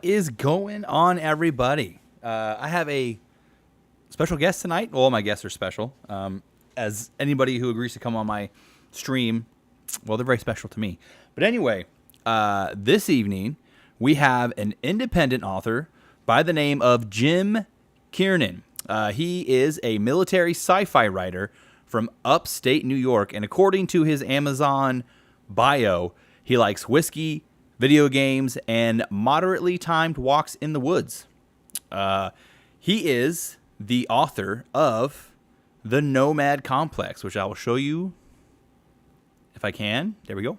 is going on, everybody? I have a special guest tonight. All my guests are special. As anybody who agrees to come on my stream, well, they're very special to me. But anyway, this evening, we have an independent author by the name of Jim Kiernan. He is a military sci-fi writer from upstate New York, and according to his Amazon bio, he likes whiskey, video games, and moderately timed walks in the woods. He is the author of The Nomad Complex, which I will show you if I can. There we go.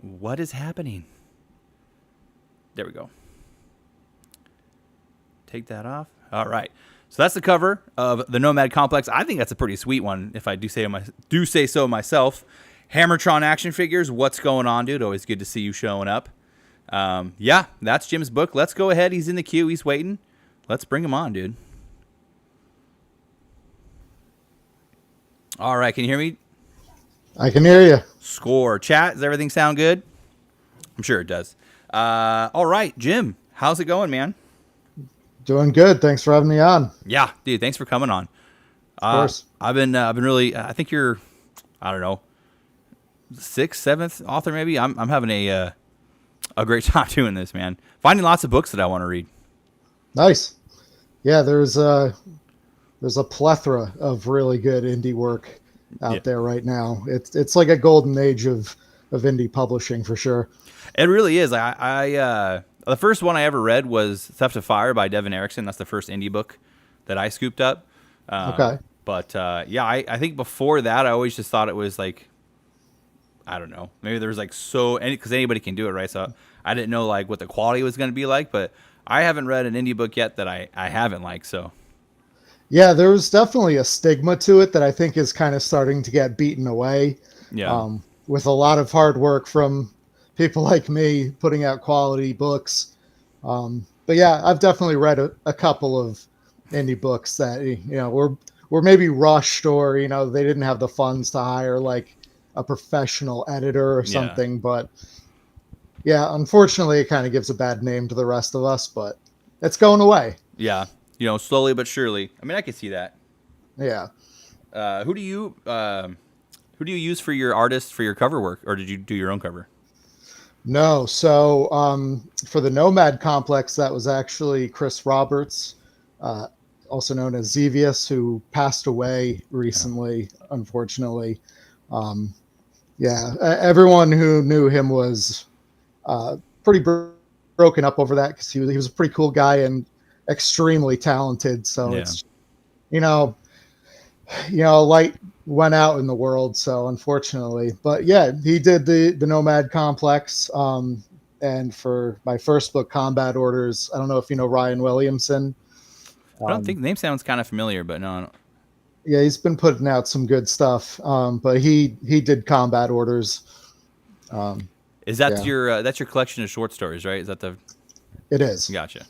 What is happening? There we go. Take that off. All right. So that's the cover of The Nomad Complex. I think that's a pretty sweet one, if I do say so myself. Hammertron action figures. What's going on, dude? Always good to see you showing up. Yeah, that's Jim's book. Let's go ahead. He's in the queue. He's waiting. Let's bring him on, dude. All right. Can you hear me? I can hear you. Score. Chat. Does everything sound good? I'm sure it does. All right, Jim. How's it going, man? Doing good. Thanks for having me on. Yeah, dude. Thanks for coming on. Of course. I've been really. I think you're, I don't know, 6th, 7th author maybe. I'm having a great time doing this, man. Finding lots of books that I want to read. Nice. Yeah, there's a plethora of really good indie work out there right now. It's like a golden age of indie publishing for sure. It really is. I the first one I ever read was Theft of Fire by Devin Erickson. That's the first indie book that I scooped up. Okay. But yeah, I think before that, I always just thought it was like, I don't know, maybe there was like because anybody can do it, right? So I didn't know like what the quality was going to be like, but I haven't read an indie book yet that I haven't liked. So yeah, there was definitely a stigma to it that I think is kind of starting to get beaten away. Yeah. With a lot of hard work from people like me putting out quality books. But yeah, I've definitely read a couple of indie books that, were maybe rushed, or, they didn't have the funds to hire like a professional editor or something. But yeah, unfortunately it kind of gives a bad name to the rest of us, but it's going away. Yeah. Slowly but surely. I mean, I can see that. Yeah. Who do you use for your artists for your cover work, or did you do your own cover? No. So for the Nomad Complex, that was actually Chris Roberts, also known as Zevius, who passed away recently, unfortunately. Everyone who knew him was pretty broken up over that, because he was a pretty cool guy and extremely talented. So it's, light went out in the world, so unfortunately. But yeah, he did the Nomad Complex. And for my first book, Combat Orders, I don't know if you know Ryan Williamson. I don't think the name sounds kind of familiar, but no. Yeah, he's been putting out some good stuff. But he did Combat Orders. Is that that's your collection of short stories, right? Is that the? It is. Gotcha.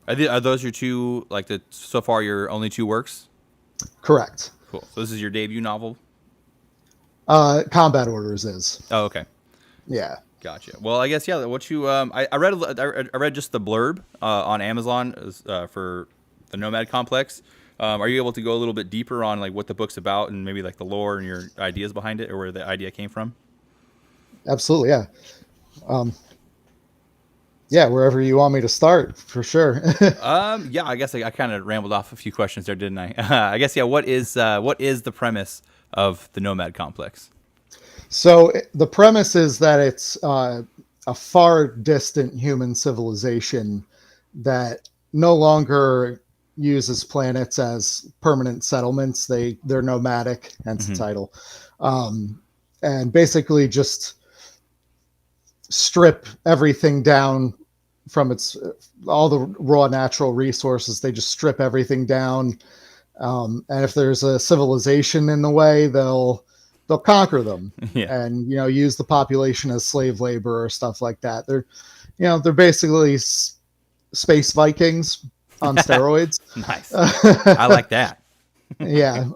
Are those your two, like so far your only two works? Correct. Cool. So this is your debut novel? Combat Orders is. Oh, okay. Yeah. Gotcha. Well, I guess, yeah, what you, I read just the blurb on Amazon for the Nomad Complex. Are you able to go a little bit deeper on like what the book's about and maybe like the lore and your ideas behind it, or where the idea came from? Absolutely. Yeah. Yeah, wherever you want me to start, for sure. Yeah, I guess I kind of rambled off a few questions there, didn't I? I guess, yeah. What is the premise of the Nomad Complex? So the premise is that it's a far distant human civilization that no longer uses planets as permanent settlements. They're nomadic, hence the title, and basically just strip everything down from all the raw natural resources. They just strip everything down, and if there's a civilization in the way, they'll conquer them and use the population as slave labor or stuff like that. They're basically space Vikings on steroids. Nice. I like that. Yeah.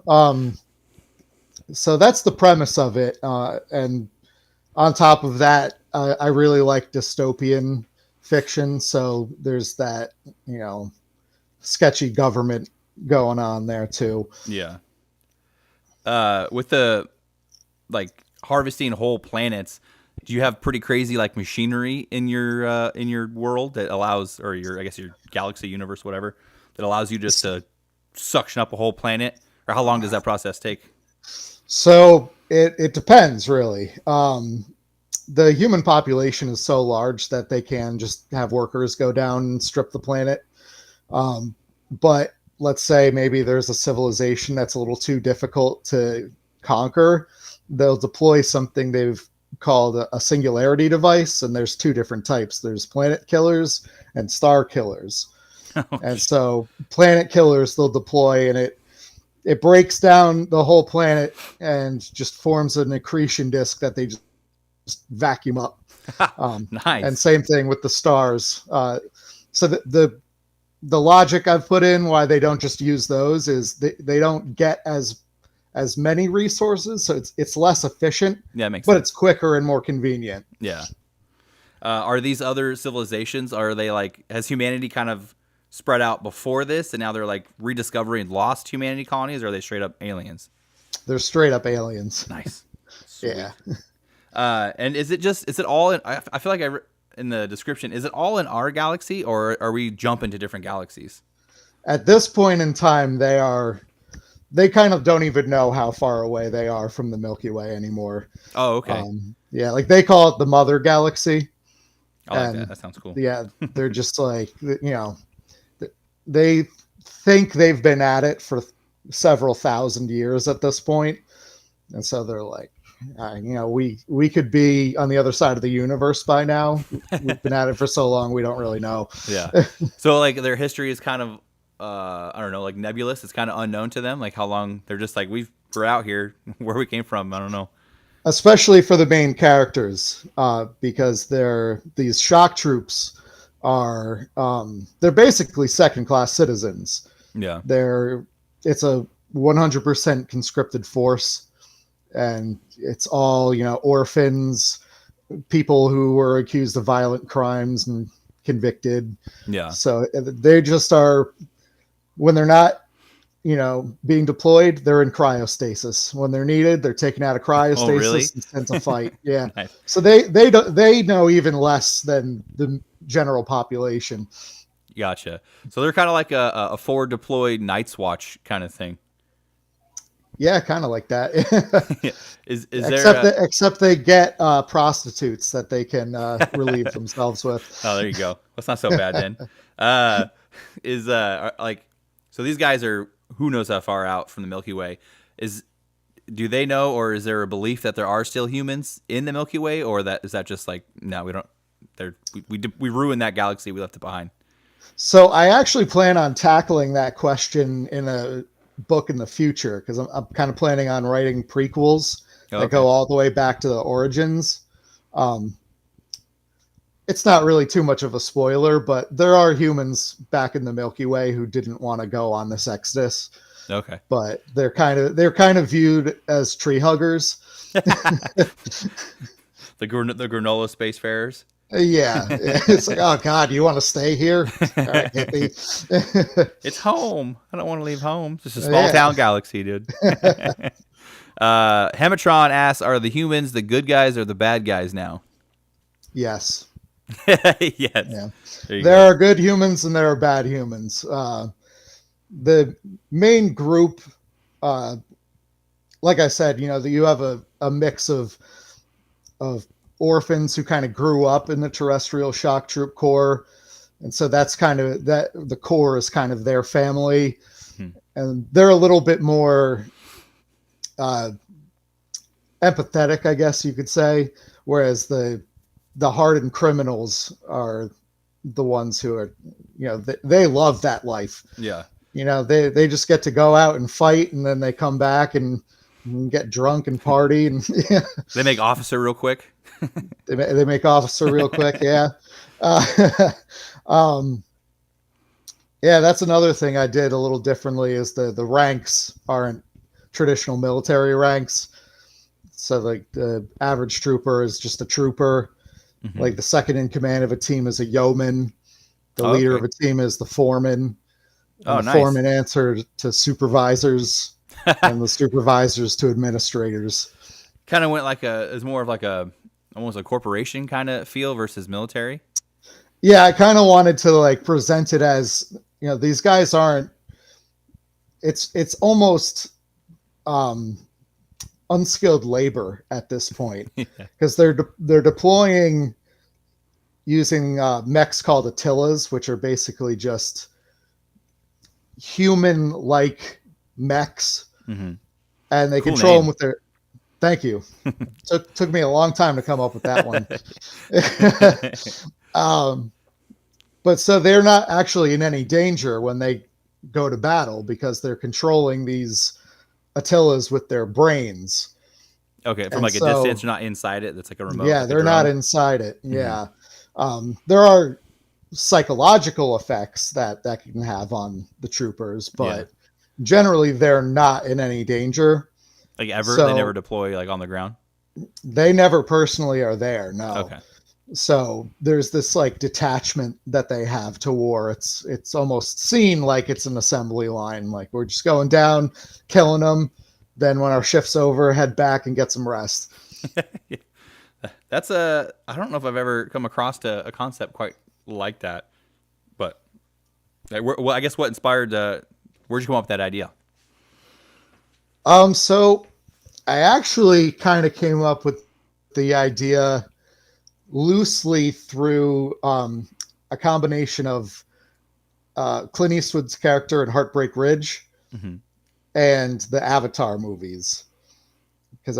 So that's the premise of it, and on top of that, I really like dystopian fiction, so there's that, you know, sketchy government going on there too. Yeah. With the like harvesting whole planets, do you have pretty crazy like machinery in your world that allows, or your, I guess, your galaxy, universe, whatever, that allows you just to suction up a whole planet? Or how long does that process take? So it depends really. The human population is so large that they can just have workers go down and strip the planet. But let's say maybe there's a civilization that's a little too difficult to conquer. They'll deploy something they've called a singularity device, and there's two different types. There's planet killers and star killers. Oh, And so planet killers they'll deploy, and it breaks down the whole planet and just forms an accretion disk that they just vacuum up. nice. And same thing with the stars. So the logic I've put in why they don't just use those is they don't get as many resources, so it's less efficient. Yeah, makes but sense. it's quicker and more convenient. Yeah. Are these other civilizations, are they like, has humanity kind of spread out before this and now they're like rediscovering lost humanity colonies, or are they straight up aliens? They're straight up aliens. Nice. Sweet. Yeah. And is it all in, I feel like in the description, is it all in our galaxy, or are we jumping to different galaxies? At this point in time, they kind of don't even know how far away they are from the Milky Way anymore. Oh, okay. Yeah, like they call it the mother galaxy. I like that. That sounds cool. Yeah, they're just like, you know, they think they've been at it for several thousand years at this point. And so they're like, you know, we could be on the other side of the universe by now. We've been at it for so long, we don't really know. Yeah. So like their history is kind of, I don't know, like nebulous. It's kind of unknown to them. Like how long they're just like, we're out here, where we came from, I don't know. Especially for the main characters, because these shock troops are they're basically second-class citizens. Yeah. It's a 100% conscripted force, and it's all, you know, orphans, people who were accused of violent crimes and convicted. Yeah. So they just are, when they're not, you know, being deployed, they're in cryostasis. When they're needed, they're taken out of cryostasis. Oh, really? And sent to fight. Yeah. Nice. So they know even less than the general population. Gotcha. So they're kind of like a forward deployed Night's Watch kind of thing. Yeah, kind of like that. Is except they get prostitutes that they can relieve themselves with. Oh, there you go. That's not so bad then. Like, so these guys are, who knows how far out from the Milky Way? Do they know, or is there a belief that there are still humans in the Milky Way, or is that just like, no, we don't? We ruined that galaxy. We left it behind. So I actually plan on tackling that question in a book in the future, because I'm kind of planning on writing prequels that go all the way back to the origins. It's not really too much of a spoiler, but there are humans back in the Milky Way who didn't want to go on this exodus. Okay. But they're kind of viewed as tree huggers. The granola spacefarers. Yeah. It's like, oh God, you want to stay here? All right, hippie. It's home. I don't want to leave home. It's just a small town galaxy, dude. Hematron asks, are the humans the good guys or the bad guys now? Yes. Yes. Yeah. There are good humans and there are bad humans. The main group, like I said, you know, you have a mix of orphans who kind of grew up in the terrestrial shock troop corps, and so that's kind of that. The corps is kind of their family, and they're a little bit more empathetic, I guess you could say. Whereas the hardened criminals are the ones who are, you know, they love that life. Yeah. You know, they just get to go out and fight, and then they come back and get drunk and party, and yeah. They make officer real quick. They make officer real quick. Yeah. Yeah, that's another thing I did a little differently is the ranks aren't traditional military ranks. So like the average trooper is just a trooper. Like the second in command of a team is a yeoman. The Oh, leader okay. of a team is the foreman, and Oh, the nice. foreman answer to supervisors, and the supervisors to administrators. Kind of went like it's more of like a almost a corporation kind of feel versus military. Yeah, I kind of wanted to like present it as, these guys aren't. It's almost um, unskilled labor at this point Yeah. because they're deploying using mechs called Attilas, which are basically just human like mechs, Hmm. and they Cool control them name. with their. Thank you. Took me a long time to come up with that one. um, but so they're not actually in any danger when they go to battle because they're controlling these Attilas with their brains. Okay, from And like a distance, so, you're not inside it. That's like a remote, yeah, like a they're not drone. inside it. Hmm. Yeah. There are psychological effects that can have on the troopers, Yeah. but generally they're not in any danger. Like ever, they never So deploy like on the ground. they never personally are there. No. Okay. So there's this like detachment that they have to war. It's almost seen like it's an assembly line. Like we're just going down, killing them. Then when our shift's over, head back and get some rest. That's a. I don't know if I've ever come across a concept quite like that, but well, I guess what inspired. Where'd you come up with that idea? So I actually kind of came up with the idea loosely through a combination of Clint Eastwood's character in Heartbreak Ridge Hmm. and the Avatar movies. Because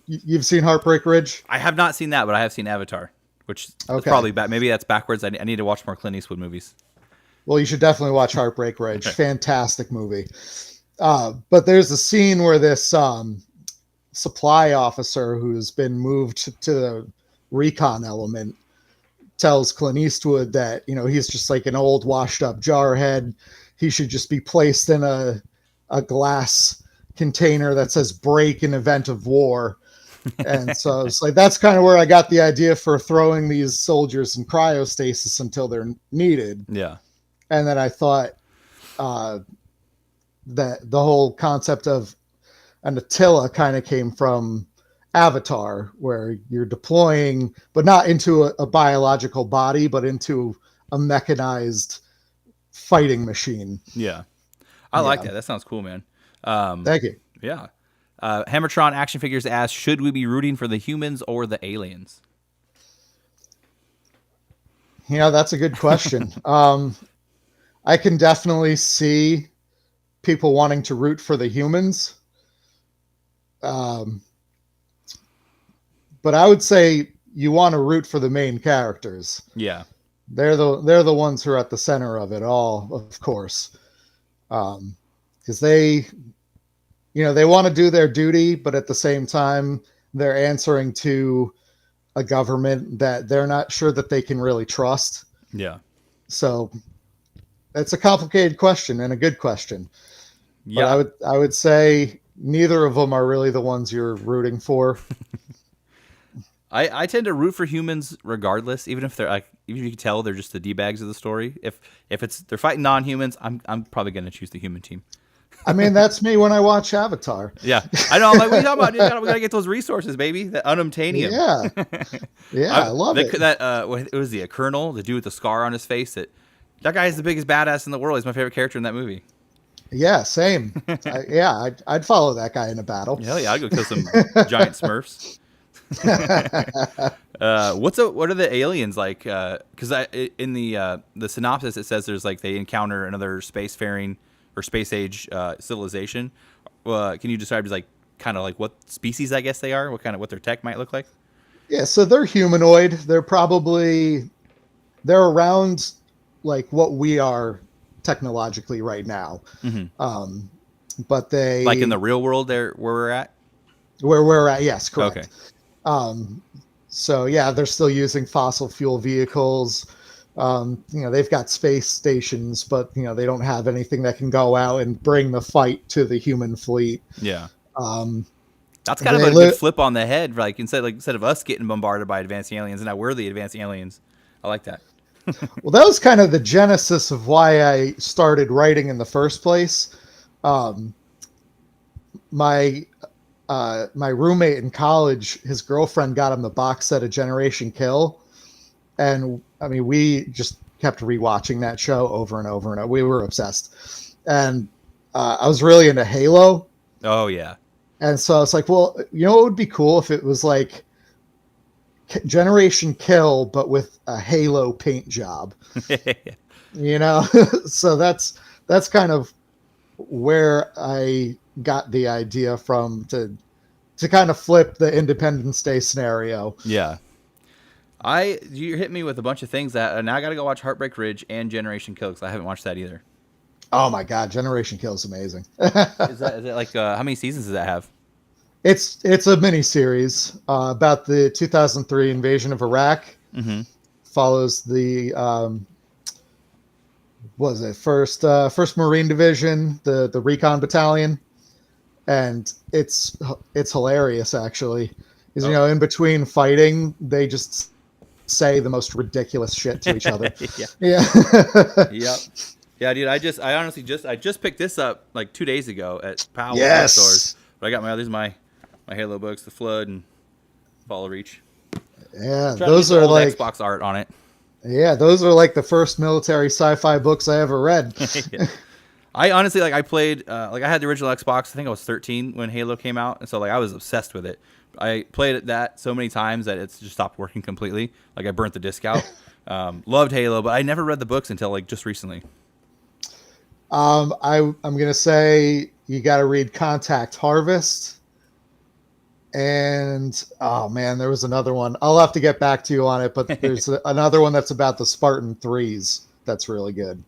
you've seen Heartbreak Ridge? I have not seen that, but I have seen Avatar, which is Okay. probably bad. Maybe that's backwards. I need to watch more Clint Eastwood movies. Well, you should definitely watch Heartbreak Ridge. Okay. Fantastic movie. But there's a scene where this supply officer who's been moved to the recon element tells Clint Eastwood that, he's just like an old washed up jarhead. He should just be placed in a glass container that says break in event of war. And so it's like that's kind of where I got the idea for throwing these soldiers in cryostasis until they're needed. Yeah. And then I thought uh, that the whole concept of an Attila kind of came from Avatar, where you're deploying, but not into a biological body, but into a mechanized fighting machine. Yeah. I like Yeah. that. That sounds cool, man. Um, Thank you. yeah. Hammertron action figures ask, should we be rooting for the humans or the aliens? That's a good question. I can definitely see people wanting to root for the humans. Um, but I would say you want to root for the main characters. Yeah. They're the ones who are at the center of it all, of course, because they want to do their duty, but at the same time they're answering to a government that they're not sure that they can really trust. Yeah. So it's a complicated question and a good question, but Yeah. I would say neither of them are really the ones you're rooting for. I tend to root for humans regardless, even if they're like, even if you can tell they're just the d bags of the story. If it's they're fighting non-humans, I'm probably gonna choose the human team. I mean, that's me when I watch Avatar. Yeah, I know. I'm like, what are you talking about? We gotta get those resources, baby. The unobtainium. Yeah, yeah, I love it. It was the colonel, the dude with the scar on his face. That guy is the biggest badass in the world. He's my favorite character in that movie. Yeah, same. I'd follow that guy in a battle. Hell yeah, I'd go kill some giant Smurfs. What are the aliens like? Because in the synopsis it says there's like they encounter another spacefaring or space age civilization. Can you describe as like kind of like what species I guess they are? What their tech might look like? Yeah, so they're humanoid. They're around like what we are technologically right now. Hmm. But Like in the real world, there where we're at. where we're at, yes, correct. Okay. So yeah, they're still using fossil fuel vehicles. They've got space stations, but they don't have anything that can go out and bring the fight to the human fleet. Yeah. That's kind of a good flip on the head. Like instead of us getting bombarded by advanced aliens, and now we're the advanced aliens. I like that. Well, that was kind of the genesis of why I started writing in the first place. Um, my my roommate in college, his girlfriend got him the box set of Generation Kill, and I mean, we just kept rewatching that show over and over and over. We were obsessed, and I was really into Halo. Oh yeah. And so I was like, well, you know, it would be cool if it was like Generation Kill, but with a Halo paint job. You know, so that's kind of where I got the idea from to kind of flip the Independence Day scenario. Yeah. You hit me with a bunch of things that now I got to go watch Heartbreak Ridge and Generation Kill because I haven't watched that either. Oh my God, Generation Kill is amazing. Is it like how many seasons does that have? It's a mini series about the 2003 invasion of Iraq. Mm-hmm. Follows the first Marine Division, the Recon Battalion, and it's hilarious actually. Because you know, in between fighting, they just say the most ridiculous shit to each other. Yeah. Yep. Yeah, dude. I honestly just picked this up like 2 days ago at Powell's bookstores. But I got these my Halo books, The Flood and Fall of Reach. Yeah, those are like Xbox art on it. Yeah, those are like the first military sci-fi books I ever read. Yeah. I honestly I played I had the original Xbox. I think I was 13 when Halo came out, and so I was obsessed with it. I played that so many times that it's just stopped working completely. I burnt the disc out. Loved Halo, but I never read the books until just recently. I'm gonna say you got to read Contact Harvest, and oh man, there was another one. I'll have to get back to you on it, but there's another one that's about the Spartan Threes that's really good.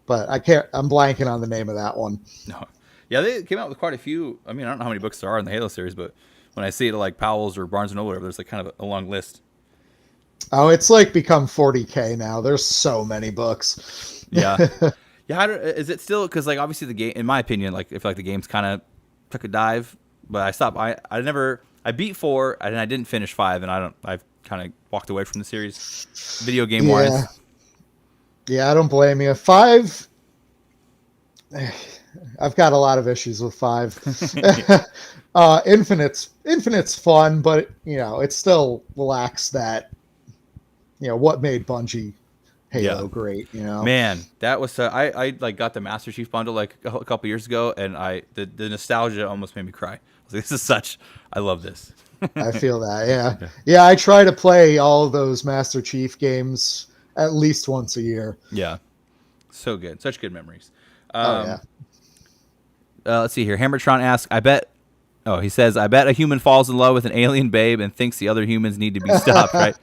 But I'm blanking on the name of that one. No, yeah, they came out with quite a few. I mean, I don't know how many books there are in the Halo series, but when I see it at Powell's or Barnes and Noble, there's kind of a long list. Oh, it's become 40K now. There's so many books. Yeah. Yeah, is it still because obviously the game, in my opinion, I feel like the game's kind of took a dive, but I stopped. I beat 4 and I didn't finish 5, and I've kind of walked away from the series, video game wise. Yeah, I don't blame you. 5, I've got a lot of issues with 5. Infinite's fun, but it still lacks that. What made Bungie Halo great, Man, that was I got the Master Chief bundle a couple years ago, and the nostalgia almost made me cry. I was like, this is I love this. I feel that, yeah. I try to play all of those Master Chief games at least once a year. Yeah, so good, such good memories. Yeah. Let's see here. Hammertron asks, he says, I bet a human falls in love with an alien babe and thinks the other humans need to be stopped, right?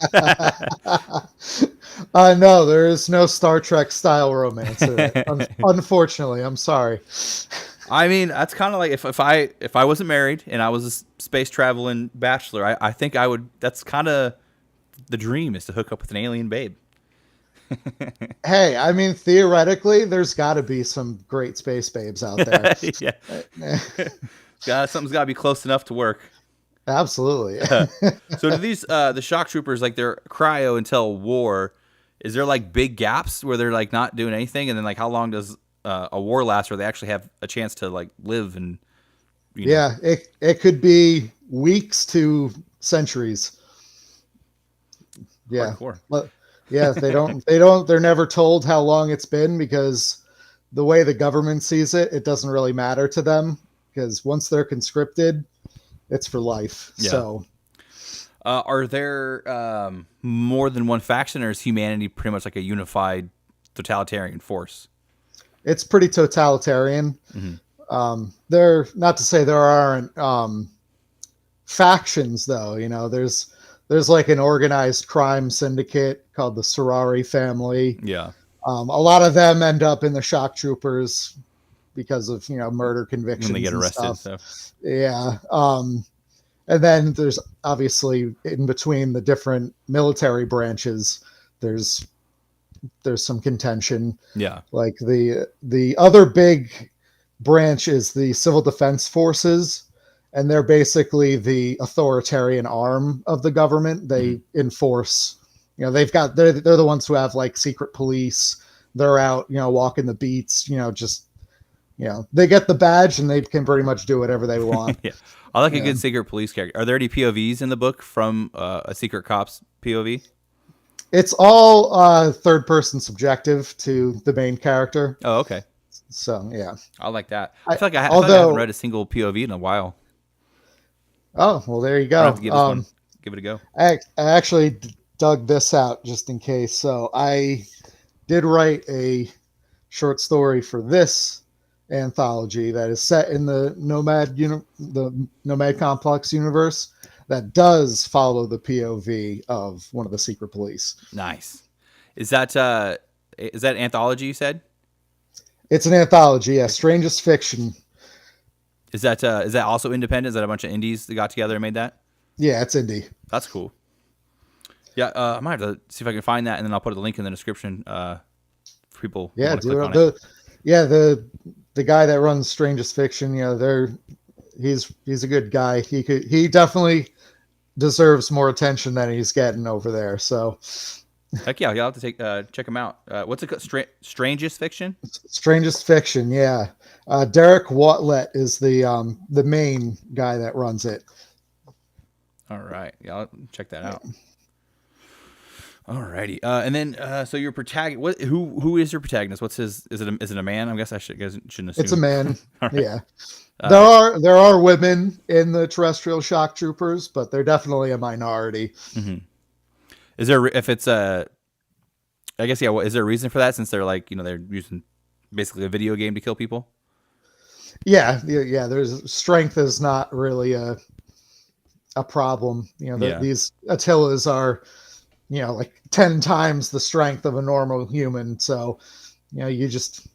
No, there is no Star Trek style romance in it. Unfortunately, I'm sorry. I mean, that's kind of like if I wasn't married and I was a space traveling bachelor, I think I would. That's kind of the dream, is to hook up with an alien babe. Hey, I mean, theoretically, there's got to be some great space babes out there. Yeah. Something's got to be close enough to work. Absolutely. So do these the shock troopers, they're cryo until war? Is there big gaps where they're not doing anything, and then how long does a war last where they actually have a chance to live and Yeah, it could be weeks to centuries. Yeah. Hardcore. Yeah, they're never told how long it's been, because the way the government sees it, it doesn't really matter to them, because once they're conscripted, it's for life. Yeah. So, are there more than one faction, or is humanity pretty much a unified totalitarian force? It's pretty totalitarian. Mm-hmm. There, not to say there aren't factions, though. There's an organized crime syndicate called the Sorari family. Yeah. A lot of them end up in the shock troopers because of murder convictions When they get and arrested. stuff. So. Yeah. And then there's obviously, in between the different military branches, there's some contention. Yeah. The other big branch is the Civil Defense Forces, and they're basically the authoritarian arm of the government. They enforce, they're the ones who have like secret police. They're out, walking the beats, just, they get the badge and they can pretty much do whatever they want. Yeah, I like a Yeah. good secret police character. Are there any POVs in the book from a secret cop's POV? It's all third person subjective to the main character. Oh, okay. So yeah, I like that. I feel like I although haven't read a single POV in a while. oh well, there you I go. have to give this one, give it a go. I actually dug this out just in case. So I did write a short story for this anthology that is set in the Nomad Complex universe that does follow the POV of one of the secret police. Nice. Is that anthology you said? It's an anthology, yeah, strangest fiction. Is that also independent? Is that a bunch of indies that got together and made that? Yeah, it's indie. That's cool. Yeah, I might have to see if I can find that, and then I'll put a link in the description for people who Yeah, want to click on it. The guy that runs Strangest Fiction, he's a good guy. He definitely deserves more attention than he's getting over there. So, heck yeah, you'll have to check him out. What's it called? Strangest Fiction? Strangest Fiction, yeah. Derek Watlett is the main guy that runs it. All right, yeah, I'll check that out. Alrighty, and then so your protagonist. Who is your protagonist? What's his? Is it a man? I guess shouldn't assume. It's a man. Right. Yeah. There are women in the terrestrial shock troopers, but they're definitely a minority. Mm-hmm. Is there if it's a? I guess yeah. Is there a reason for that? Since they're like they're using basically a video game to kill people. Yeah. There's strength is not really a problem. These Attilas are, like 10 times the strength of a normal human. So, you just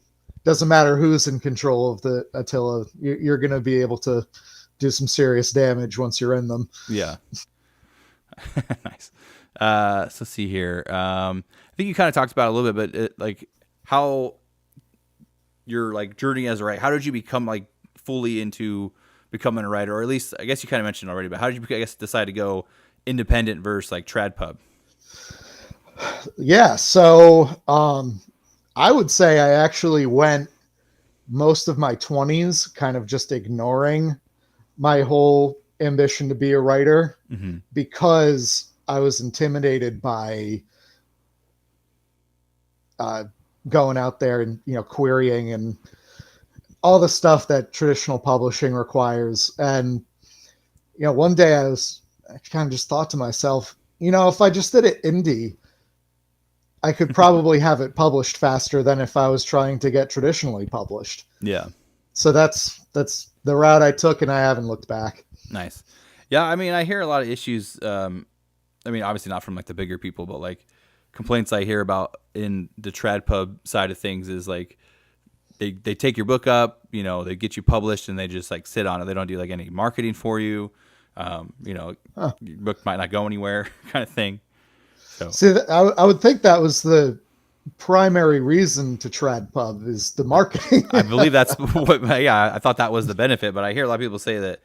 doesn't matter who's in control of the Attila. You're going to be able to do some serious damage once you're in them. Yeah. Nice. So let's see here. I think you kind of talked about it a little bit, but like how your like journey as a writer. How did you become like fully into becoming a writer, or at least I guess you kind of mentioned already. But how did you decide to go independent versus like trad pub? Yeah, so I would say I actually went most of my 20s kind of just ignoring my whole ambition to be a writer because I was intimidated by going out there and querying and all the stuff that traditional publishing requires. And one day I kind of just thought to myself, if I just did it indie, I could probably have it published faster than if I was trying to get traditionally published. Yeah. So that's the route I took, and I haven't looked back. Nice. Yeah, I mean, I hear a lot of issues. I mean, obviously not from like the bigger people, but like complaints I hear about in the trad pub side of things is like they take your book up, they get you published, and they just like sit on it. They don't do like any marketing for you. Your book might not go anywhere, kind of thing. So. See, I would think that was the primary reason to trad pub is the marketing. I believe that's what. Yeah, I thought that was the benefit, but I hear a lot of people say that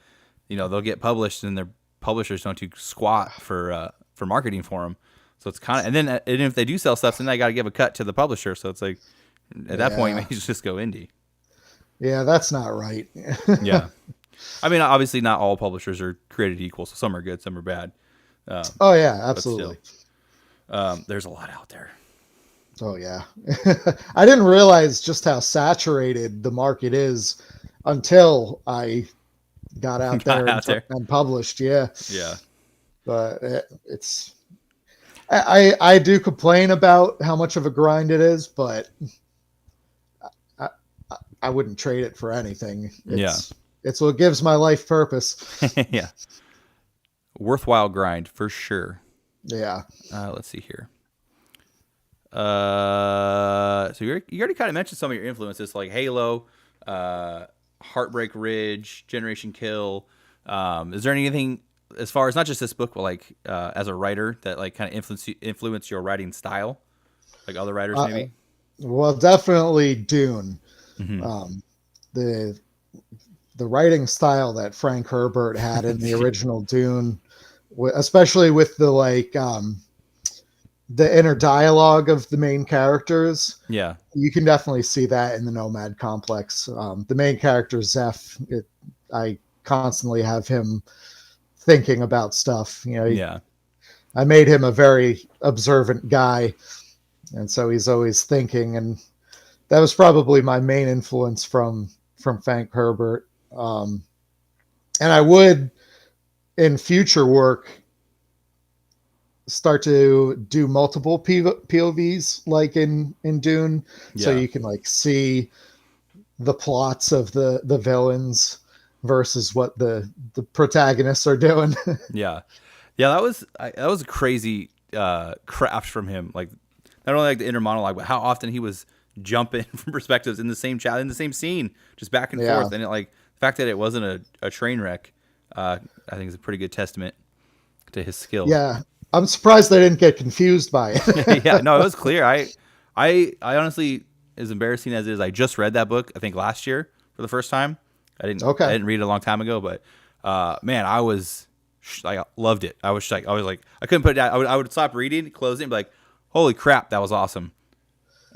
they'll get published and their publishers don't do squat for marketing for them. So it's kind of, and then if they do sell stuff, then they got to give a cut to the publisher. So it's like at that point, you may just go indie. Yeah, that's not right. Yeah, I mean, obviously not all publishers are created equal. So some are good, some are bad. Oh yeah, absolutely. There's a lot out there. Oh yeah. I didn't realize just how saturated the market is until I got out there and published. Yeah. Yeah. But I do complain about how much of a grind it is, but I wouldn't trade it for anything. It's what gives my life purpose. Yeah. Worthwhile grind for sure. Yeah. Let's see here. So you already kind of mentioned some of your influences, like Halo, Heartbreak Ridge, Generation Kill. Is there anything as far as not just this book, but like as a writer that like kind of influence your writing style, like other writers maybe? Well, definitely Dune. Mm-hmm. The the writing style that Frank Herbert had in the original Dune, especially with the the inner dialogue of the main characters. Yeah. You can definitely see that in the Nomad Complex. The main character Zeph, I constantly have him thinking about stuff. Yeah. I made him a very observant guy, and so he's always thinking. And that was probably my main influence from Frank Herbert. And I would, in future work, start to do multiple POVs like in Dune, so Yeah. you can like see the plots of the villains versus what the protagonists are doing. Yeah. Yeah, that was a crazy craft from him. Like, not only like the inner monologue, but how often he was jumping from perspectives in the same chat, in the same scene, just back and Yeah. forth. And the fact that it wasn't a train wreck, I think is a pretty good testament to his skill. Yeah, I'm surprised they didn't get confused by it. Yeah, no, it was clear. I honestly, as embarrassing as it is, I just read that book, I think last year for the first time. Okay. I didn't read it a long time ago, but man, I loved it. I was like, I couldn't put it down. I would stop reading, close it, and be like, holy crap, that was awesome.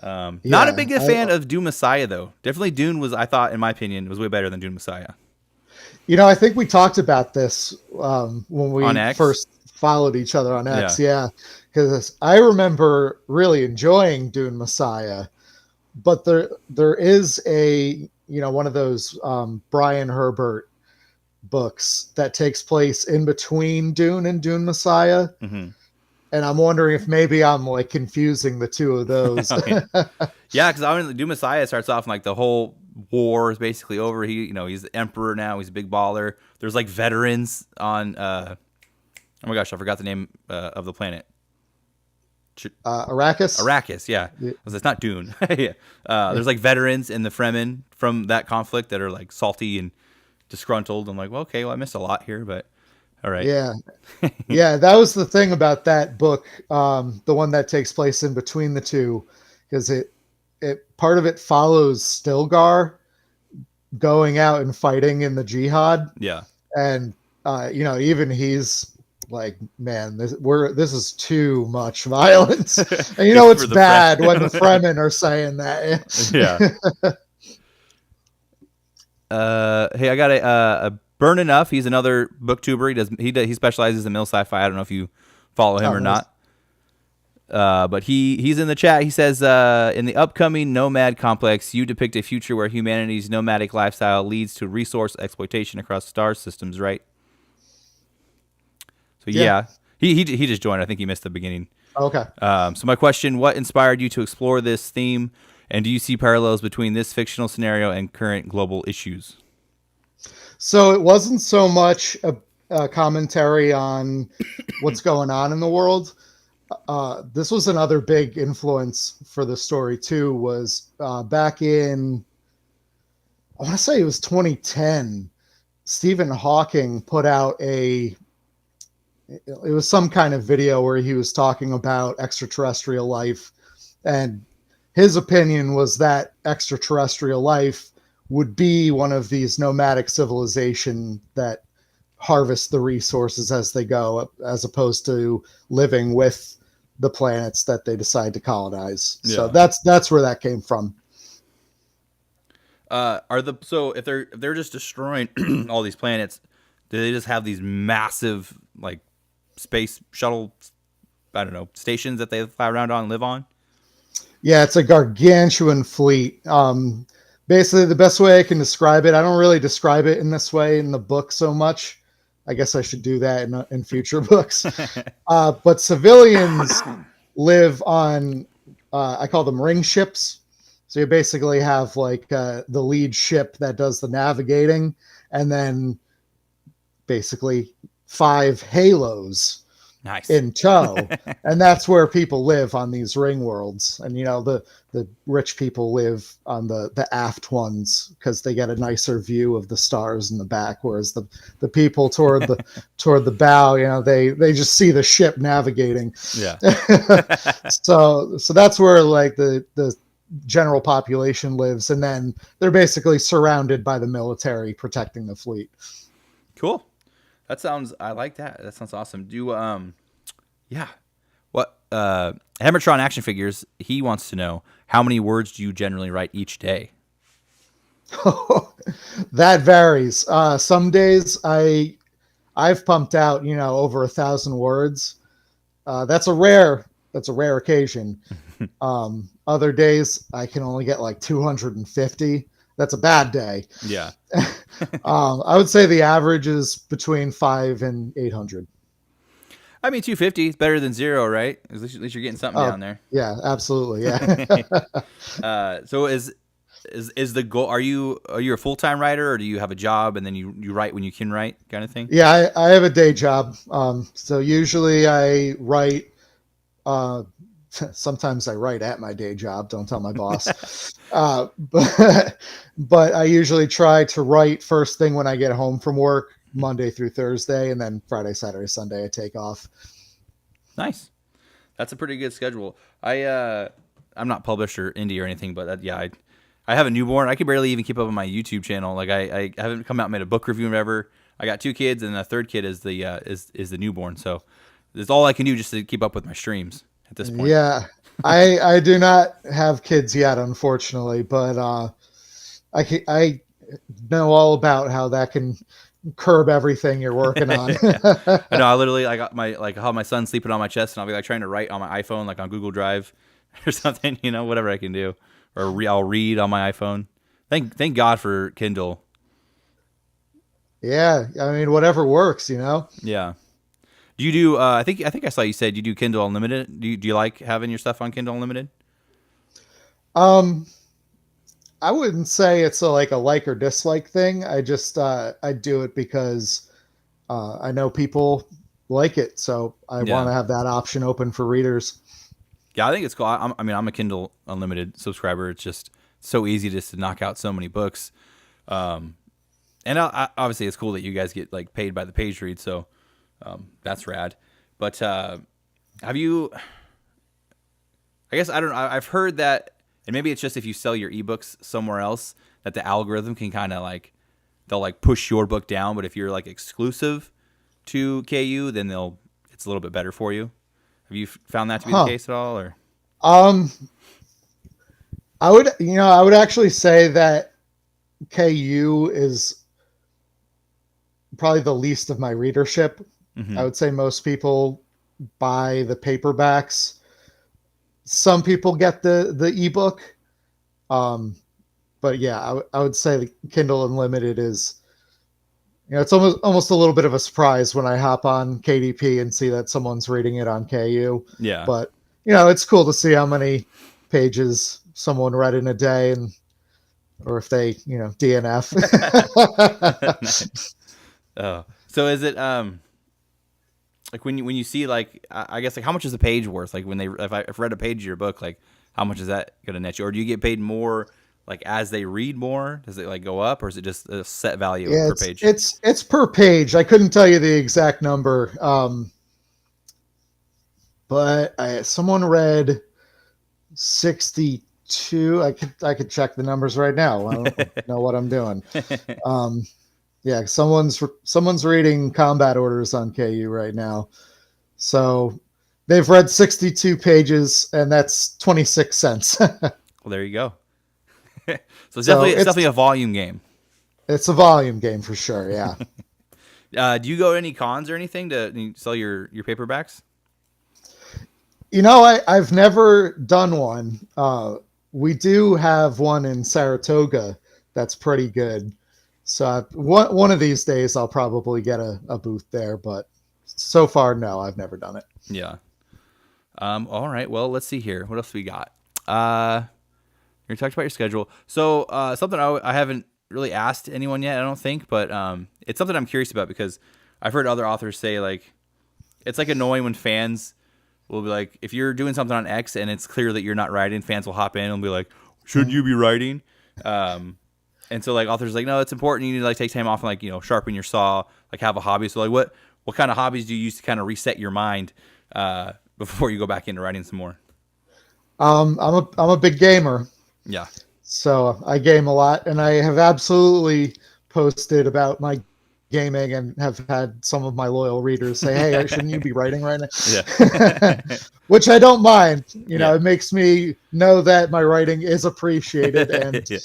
Not a big fan of Dune Messiah though. Definitely Dune was, I thought, in my opinion, was way better than Dune Messiah. I think we talked about this when we first followed each other on X. Yeah, because I remember really enjoying Dune Messiah, but there is a one of those Brian Herbert books that takes place in between Dune and Dune Messiah. Mm-hmm. And I'm wondering if maybe I'm like confusing the two of those. Yeah, because Dune Messiah starts off like the whole war is basically over. He's the emperor now. He's a big baller. There's like veterans on. Oh my gosh, I forgot the name of the planet. Arrakis. Arrakis, yeah. It's not Dune. Yeah. There's like veterans in the Fremen from that conflict that are like salty and disgruntled. I'm like, well, okay, I missed a lot here, but all right. Yeah. Yeah, that was the thing about that book, the one that takes place in between the two, because it part of it follows Stilgar going out and fighting in the jihad. Yeah. And even he's like, man, this is too much violence. And it's bad when the Fremen are saying that. Yeah. Hey, I got a Burn Enough. He's another booktuber. He specializes in mill sci-fi. I don't know if you follow him or not. But he's in the chat. He says, in the upcoming Nomad Complex, you depict a future where humanity's nomadic lifestyle leads to resource exploitation across star systems, right? So yeah. He just joined. I think he missed the beginning. Okay. So my question, what inspired you to explore this theme, and do you see parallels between this fictional scenario and current global issues? So it wasn't so much a commentary on what's going on in the world. This was another big influence for the story too, was back in, I want to say it was 2010, Stephen Hawking put out it was some kind of video where he was talking about extraterrestrial life, and his opinion was that extraterrestrial life would be one of these nomadic civilization that harvest the resources as they go, as opposed to living with the planets that they decide to colonize. Yeah. So that's where that came from. So if they're just destroying all these planets, do they just have these massive like space shuttle, I don't know, stations that they fly around on and live on? Yeah, it's a gargantuan fleet. Basically, the best way I can describe it, I don't really describe it in this way in the book so much. I guess I should do that in future books. But civilians live on, I call them ring ships. So you basically have like the lead ship that does the navigating, and then basically 5 halos. Nice. In tow. And that's where people live on these ring worlds. And the rich people live on the aft ones because they get a nicer view of the stars in the back, whereas the people toward the bow, they just see the ship navigating. Yeah. So that's where like the general population lives, and then they're basically surrounded by the military protecting the fleet. Cool. I like that. That sounds awesome. Yeah. What, Hammertron Action Figures, he wants to know, how many words do you generally write each day? That varies. Some days I've pumped out, over 1,000 words. That's a rare occasion. Other days I can only get like 250. That's a bad day. Yeah. I would say the average is between 5 and 800. I mean, 250 is better than zero, right? At least you're getting something down there. Yeah, absolutely. Yeah. So is the goal? Are you a full-time writer, or do you have a job and then you write when you can write, kind of thing? Yeah, I have a day job. So usually I write. Sometimes I write at my day job. Don't tell my boss. But I usually try to write first thing when I get home from work, Monday through Thursday, and then Friday, Saturday, Sunday I take off. Nice. That's a pretty good schedule. I'm not published or indie or anything, but I have a newborn. I can barely even keep up on my YouTube channel. Like I haven't come out and made a book review or whatever. I got 2 kids, and the third kid is the newborn. So it's all I can do just to keep up with my streams at this point. Yeah, I do not have kids yet, unfortunately, but I know all about how that can curb everything you're working on. I know. I got I have my son sleeping on my chest, and I'll be like trying to write on my iPhone, like on Google Drive or something. Whatever I can do, or I'll read on my iPhone. Thank God for Kindle. Yeah, I mean, whatever works, Yeah. Do you do? I think I saw you said you do Kindle Unlimited. Do you like having your stuff on Kindle Unlimited? I wouldn't say it's a like or dislike thing. I just I do it because I know people like it, so I want to have that option open for readers. Yeah, I think it's cool. I'm a Kindle Unlimited subscriber. It's just so easy just to knock out so many books. And obviously it's cool that you guys get like paid by the page read, so that's rad. But have you? I guess I don't know. I've heard that. And maybe it's just if you sell your ebooks somewhere else that the algorithm can kind of they'll like push your book down. But if you're like exclusive to KU, then it's a little bit better for you. Have you found that to be the case at all? Or I would actually say that KU is probably the least of my readership. Mm-hmm. I would say most people buy the paperbacks. Some people get the ebook, but yeah, I would say the Kindle Unlimited is, it's almost a little bit of a surprise when I hop on KDP and see that someone's reading it on KU. Yeah, but it's cool to see how many pages someone read in a day, or if they DNF. Oh, so is it like when you see I guess how much is a page worth? Like if I've read a page of your book, like how much is that gonna net you? Or do you get paid more like as they read more? Does it go up, or is it just a set value per page? It's per page. I couldn't tell you the exact number, but someone read 62. I could check the numbers right now. I don't know what I'm doing. Yeah, someone's reading combat orders on KU right now. So they've read 62 pages, and that's 26 cents. Well, there you go. So it's definitely a volume game. It's a volume game for sure, yeah. Do you go to any cons or anything to sell your paperbacks? I've never done one. We do have one in Saratoga that's pretty good. So one of these days I'll probably get a booth there, but so far, no, I've never done it. Yeah. All right. Well, let's see here. What else we got? You talked about your schedule. So something I haven't really asked anyone yet, I don't think, but it's something I'm curious about because I've heard other authors say it's annoying when fans will be like, if you're doing something on X and it's clear that you're not writing, fans will hop in and be like, shouldn't you be writing? And so authors are like, no, it's important. You need to take time off and sharpen your saw, have a hobby. So what kind of hobbies do you use to kind of reset your mind before you go back into writing some more? I'm a big gamer. Yeah. So I game a lot, and I have absolutely posted about my gaming and have had some of my loyal readers say, "Hey, shouldn't you be writing right Yeah. now?" Which I don't mind. Yeah. It makes me know that my writing is appreciated Yeah.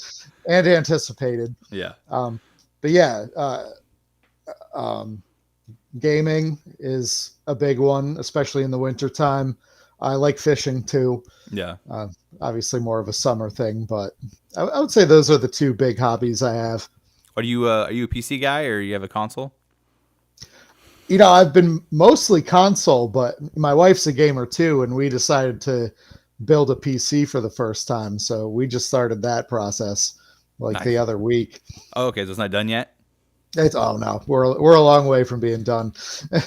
and anticipated. Yeah. Um, but yeah, um, gaming is a big one, especially in the wintertime. I like fishing too. Yeah. Uh, Obviously, more of a summer thing, but I would say those are the two big hobbies I have. Are you a PC guy or you have a console? I've been mostly console, but my wife's a gamer too, and we decided to build a PC for the first time. So we just started that process like the Nice. other week. Oh, okay, so it's not done yet. Oh no, we're a long way from being done.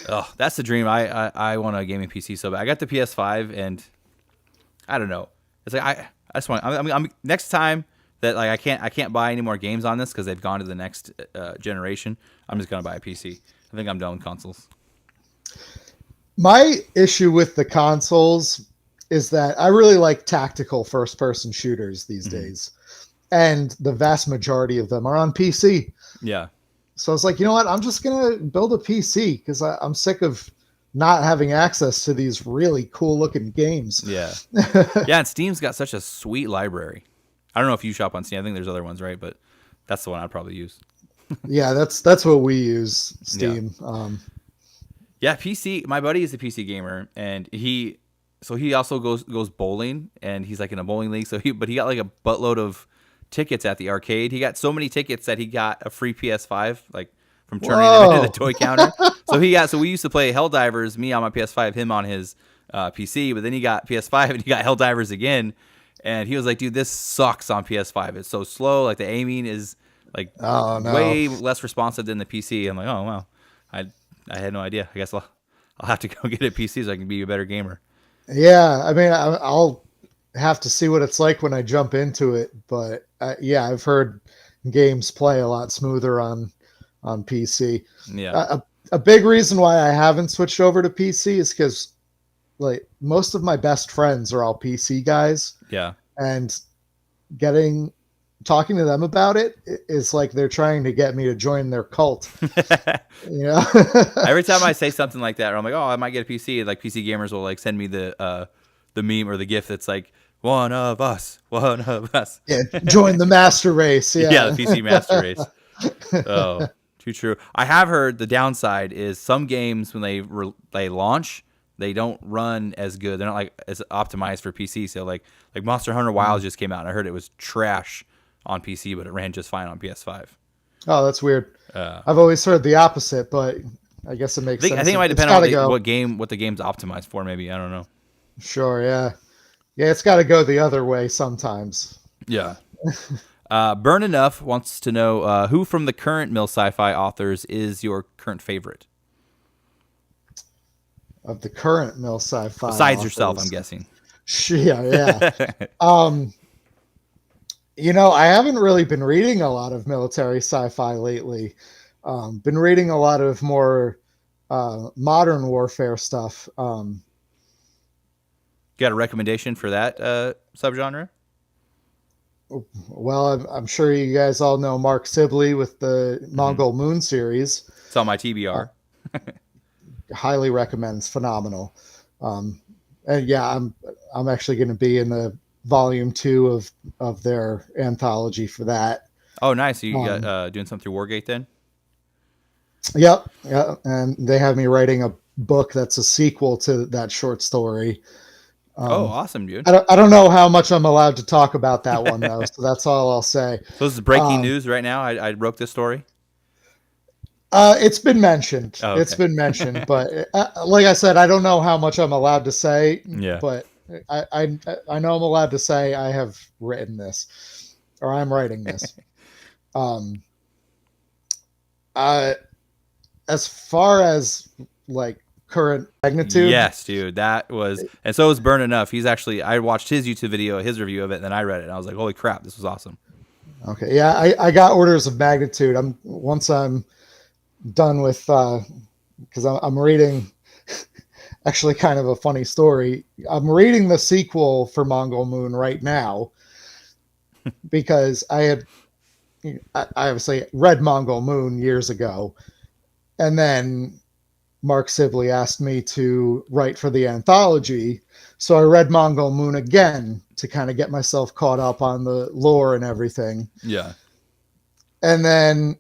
Oh, that's the dream. I want a gaming PC so bad. I got the PS5 and I don't know. It's like I just want. I'm next time that like I can't buy any more games on this because they've gone to the next generation. I'm just gonna buy a PC. I think I'm done with consoles. My issue with the consoles is that I really like tactical first person shooters these days, and the vast majority of them are on PC. Yeah. So I was like, you know what? I'm just gonna build a PC because I'm sick of not having access to these really cool looking games. Yeah. Yeah, and Steam's got such a sweet library. I don't know if you shop on Steam. I think there's other ones, right? But that's the one I'd probably use. Yeah, that's what we use, Yeah. Steam. Yeah, PC. My buddy is a PC gamer, and he also goes bowling, and he's like in a bowling league. But he got like a buttload of tickets at the arcade. He got so many tickets that he got a free PS5, like from turning them into the toy counter. So we used to play Helldivers, me on my PS5, him on his PC. But then he got PS5 and he got Helldivers again, and he was like, "Dude, this sucks on PS5. It's so slow. Like the aiming is like Oh no. way less responsive than the PC." I'm like, "Oh wow, I had no idea. I guess I'll have to go get a PC so I can be a better gamer." Yeah, I mean, I'll have to see what it's like when I jump into it, but yeah, I've heard games play a lot smoother on PC. Yeah. A big reason why I haven't switched over to PC is because like most of my best friends are all PC guys, Yeah. and talking to them about it is like they're trying to get me to join their cult. You know? Every time I say something like that, or I'm like, "Oh, I might get a PC," like PC gamers will like send me the meme or the GIF that's like one of us. Yeah, join the master race. Yeah, Yeah, the PC master race. Oh, too true. I have heard the downside is some games when they launch, they don't run as good. They're not like as optimized for PC. So like Monster Hunter Wilds just came out, and I heard it was trash on PC, but it ran just fine on PS5. Oh, that's weird. I've always heard the opposite, but I guess it makes sense. I think it might It's depend on gotta what the game's optimized for. Maybe I don't know. Sure, yeah. Yeah, it's got to go the other way sometimes. Yeah. Burn Enough wants to know who from the current Mill Sci-Fi authors is your current favorite? Of the current Mill Sci-Fi Besides authors. yourself, I'm guessing. Yeah. I haven't really been reading a lot of military sci-fi lately. Been reading a lot of more modern warfare stuff. Got a recommendation for that subgenre? Well, I'm sure you guys all know Mark Sibley with the Mongol Moon series. It's on my TBR. Highly recommends. Phenomenal. And yeah, I'm actually going to be in the volume 2 of their anthology for that. Oh, nice. You got doing something through Wargate then? Yep. Yeah. And they have me writing a book that's a sequel to that short story. Awesome, dude. I don't know how much I'm allowed to talk about that one though, so that's all I'll say. So this is breaking news right now. I broke this story. It's been mentioned. Oh, okay. It's been mentioned, but like I said, I don't know how much I'm allowed to say. Yeah. But I know I'm allowed to say I have written this, or I'm writing this. As far as like current magnitude, Yes, dude. That was, and so was Burn Enough. I watched his YouTube video, his review of it, and then I read it, and I was like, holy crap, this was awesome. Okay, yeah, I got orders of magnitude. Once I'm done with, because I'm reading. Actually, kind of a funny story. I'm reading the sequel for Mongol Moon right now, because I obviously read Mongol Moon years ago, and then Mark Sibley asked me to write for the anthology. So I read Mongol Moon again to kind of get myself caught up on the lore and everything. Yeah. And then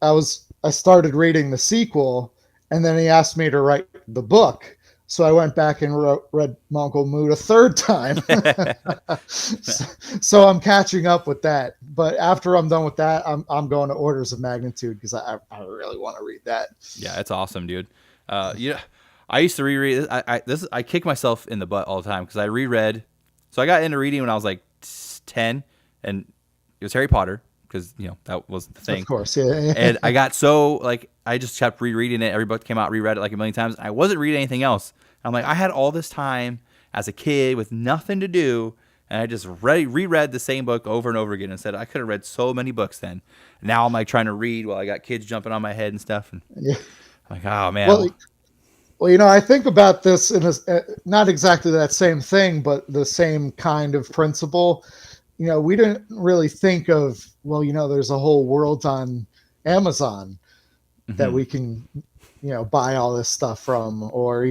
I started reading the sequel, and then he asked me to write the book. So I went back and read Mongol Moon a third time. So I'm catching up with that. But after I'm done with that, I'm going to Orders of Magnitude because I really want to read that. Yeah, it's awesome, dude. I used to reread. I kick myself in the butt all the time because I reread. So I got into reading when I was like 10, and it was Harry Potter because that was the thing. Of course, yeah. And I got so I just kept rereading it. Every book came out, reread it like a million times. I wasn't reading anything else. I'm like, I had all this time as a kid with nothing to do, and I just reread the same book over and over again and said I could have read so many books then. And now I'm like trying to read while I got kids jumping on my head and stuff. And Yeah. I'm like, oh man. Well, I think about this in not exactly that same thing, but the same kind of principle. We didn't really think of, there's a whole world on Amazon that we can, buy all this stuff from, or,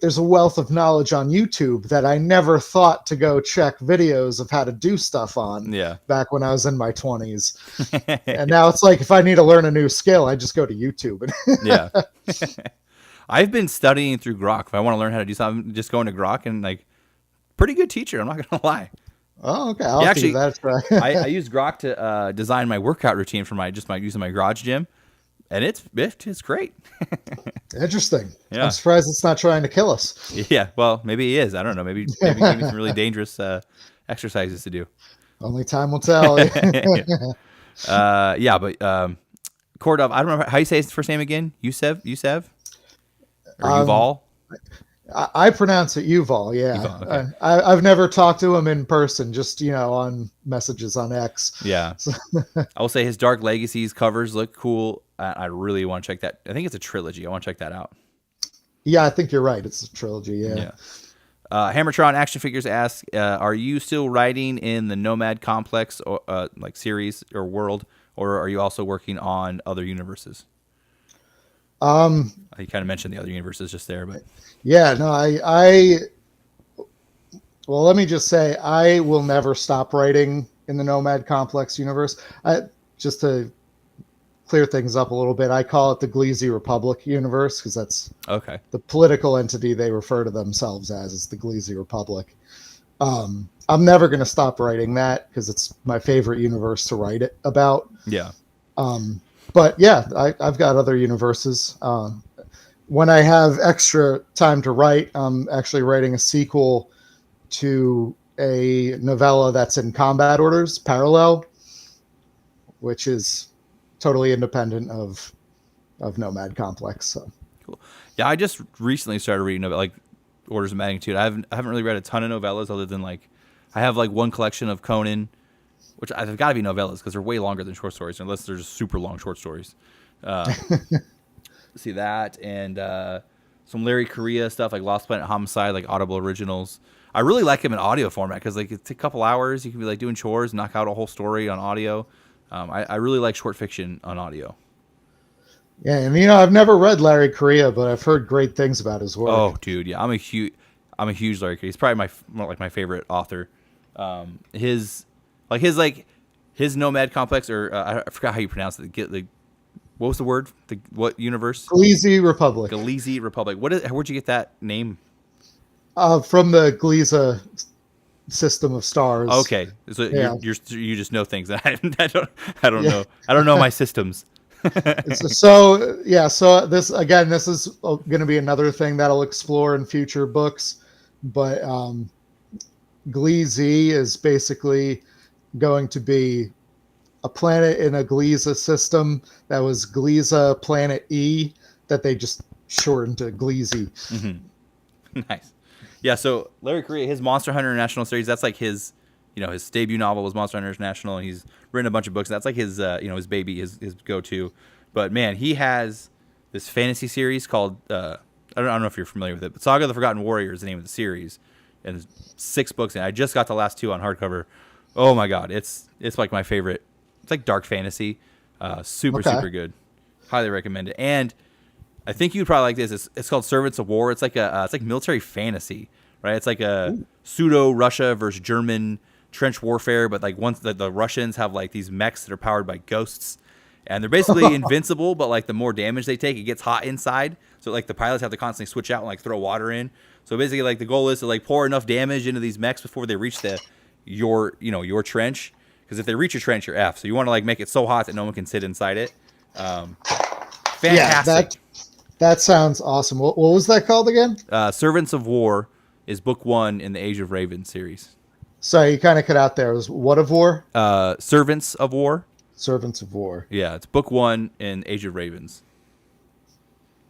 there's a wealth of knowledge on YouTube that I never thought to go check videos of how to do stuff on back when I was in my 20s. And now it's like, if I need to learn a new skill, I just go to YouTube. Yeah. I've been studying through Grok. If I want to learn how to do something, just going to Grok, and pretty good teacher. I'm not going to lie. Oh, okay. I'll actually, do that. I use Grok to design my workout routine for using my garage gym, and it's great. Interesting. Yeah. I'm surprised it's not trying to kill us. Yeah. Well, maybe he is. I don't know. Maybe give me some really dangerous exercises to do. Only time will tell. But Kordov, I don't remember how you say his first name again. Yusev, or Yuval. I pronounce it Yuval. Yeah, Yuval, okay. I've never talked to him in person, just on messages on X. Yeah, I will say his Dark Legacies covers look cool. I really want to check that. I think it's a trilogy. I want to check that out. Yeah, I think you're right. It's a trilogy. Yeah. Hammertron Action Figures asks, are you still writing in the Nomad Complex or series or world, or are you also working on other universes? You kind of mentioned the other universes just there, but yeah, no, well, let me just say, I will never stop writing in the Nomad Complex universe. Just to clear things up a little bit, I call it the Gleezy Republic universe because that's the political entity they refer to themselves as is the Gleezy Republic. I'm never going to stop writing that because it's my favorite universe to write it about. Yeah. But yeah, I've got other universes. When I have extra time to write, I'm actually writing a sequel to a novella that's in Combat Orders, Parallel, which is totally independent of Nomad Complex. So cool. Yeah, I just recently started reading Orders of Magnitude. I haven't really read a ton of novellas other than I have one collection of Conan, which I've got to be novellas because they're way longer than short stories, unless they're just super long short stories. See that, and some Larry Correia stuff like Lost Planet Homicide, like Audible originals. I really like him in audio format because it's a couple hours. You can be doing chores, knock out a whole story on audio. I really like short fiction on audio. Yeah, and I've never read Larry Correia, but I've heard great things about his work. Oh, dude, yeah, I'm a huge Larry Correia. He's probably my favorite author. His Nomad Complex, or I forgot how you pronounce it. What was the word? What universe? Gleezy Republic. Gleezy Republic. Where'd you get that name? From the Gleeza system of stars. Okay, so yeah. You just know things that I don't know. I don't know my systems. So this is going to be another thing that I'll explore in future books, but Gleezy is basically going to be a planet in a Gleeza system that was Gleeza Planet E that they just shortened to Gleezy. Mm-hmm. Nice. Yeah, so Larry Correia, his Monster Hunter International series, that's his, his debut novel was Monster Hunter International, and he's written a bunch of books. That's his, his baby, his go-to. But man, he has this fantasy series called, I don't know if you're familiar with it, but Saga of the Forgotten Warrior is the name of the series, and there's 6 books, and I just got the last 2 on hardcover. Oh my god, it's like my favorite. It's like dark fantasy, super Okay. super good. Highly recommend it. And I think you'd probably like this. It's called Servants of War. It's like it's like military fantasy, right? It's like a Ooh. pseudo Russia versus German trench warfare, but like once the Russians have like these mechs that are powered by ghosts, and they're basically invincible. But like the more damage they take, it gets hot inside. So like the pilots have to constantly switch out and like throw water in. So basically, like the goal is to like pour enough damage into these mechs before they reach your trench. Because if they reach your trench, you're F. So you want to like make it so hot that no one can sit inside it. Fantastic. Yeah, that sounds awesome. What was that called again? Servants of War is book 1 in the Age of Raven series. Sorry, you kind of cut out there. It was What of War? Servants of War. Servants of War. Yeah, it's book 1 in Age of Ravens.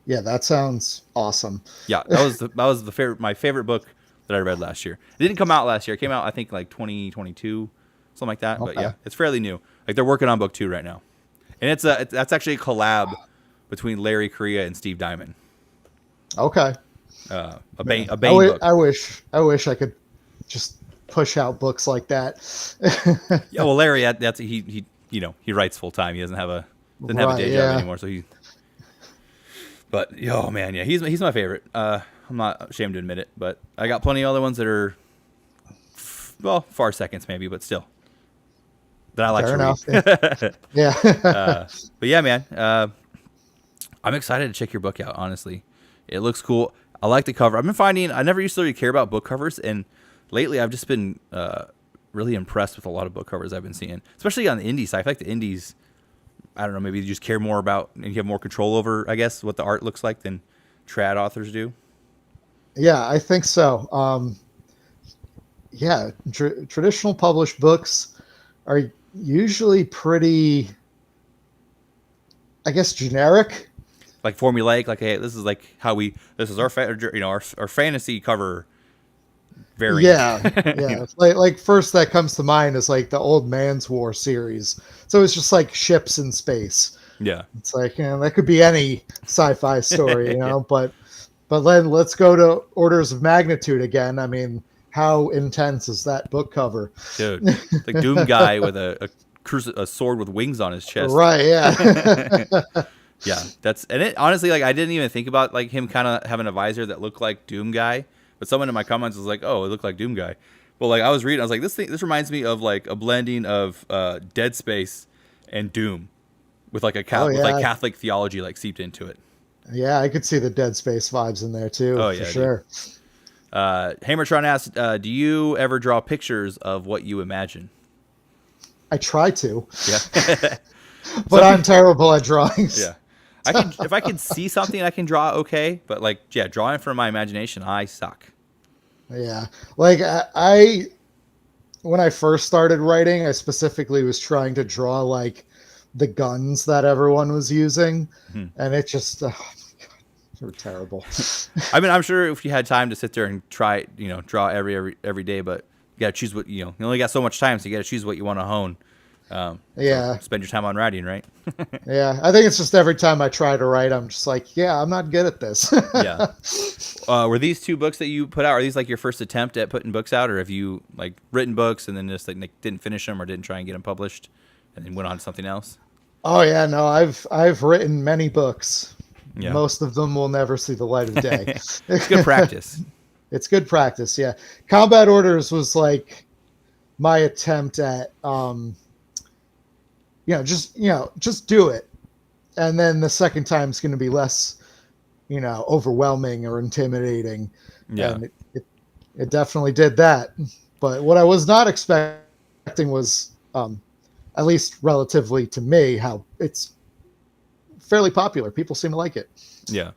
Yeah, that sounds awesome. Yeah, that was my favorite book that I read last year. It didn't come out last year. It came out I think like 2022, something like that. Okay. But yeah, it's fairly new. Like they're working on book 2 right now, and that's actually a collab between Larry Correia and Steve Diamond. Okay. A Bane book. I wish I could just push out books like that. Yeah, well, Larry, he writes full time. He doesn't have a day job anymore, so he. But oh man, yeah, he's my favorite. I'm not ashamed to admit it, but I got plenty of other ones that are, far seconds maybe, but still that I like Fair to enough. read. Yeah. But yeah, man, I'm excited to check your book out. Honestly, it looks cool. I like the cover. I've been finding I never used to really care about book covers, and lately I've just been really impressed with a lot of book covers I've been seeing, especially on the indie side. I feel like the indies, I don't know, maybe you just care more about and you have more control over, I guess, what the art looks like than trad authors do. Yeah, I think so. Yeah, traditional published books are usually pretty, I guess, generic. Like formulaic, like, hey, this is our our fantasy cover variant. Yeah, yeah. Like first that comes to mind is like the Old Man's War series. So it's just like ships in space. Yeah. It's like, that could be any sci-fi story, but then let's go to orders of magnitude again. I mean, how intense is that book cover? Dude, like Doom guy with a sword with wings on his chest. Right, yeah. Yeah, honestly, like I didn't even think about like him kind of having a visor that looked like Doom guy, but someone in my comments was like, "Oh, it looked like Doom guy." Well, like I was reading, I was like, this reminds me of like a blending of Dead Space and Doom, with like with like Catholic theology like seeped into it. Yeah, I could see the Dead Space vibes in there too. Oh yeah, for sure. Hammertron asked, "Do you ever draw pictures of what you imagine?" I try to. Yeah, but I'm terrible at drawings. Yeah. If I can see something, I can draw okay, but like, yeah, drawing from my imagination, I suck. Yeah, like I when I first started writing, I specifically was trying to draw like the guns that everyone was using, and it just they were terrible. I mean, I'm sure if you had time to sit there and try, draw every day, but you gotta choose what you only got so much time, so you gotta choose what you want to hone. Yeah. So spend your time on writing, right? Yeah. I think it's just every time I try to write, I'm just like, yeah, I'm not good at this. Yeah. Were these 2 books that you put out, are these like your first attempt at putting books out, or have you like written books and then just like didn't finish them or didn't try and get them published and then went on to something else? Oh yeah, no, I've written many books. Yeah. Most of them will never see the light of day. It's good practice. It's good practice. Yeah. Combat Orders was like my attempt at, just do it. And then the second time is going to be less, overwhelming or intimidating. Yeah. And it definitely did that. But what I was not expecting was, at least relatively to me, how it's fairly popular. People seem to like it. Yeah.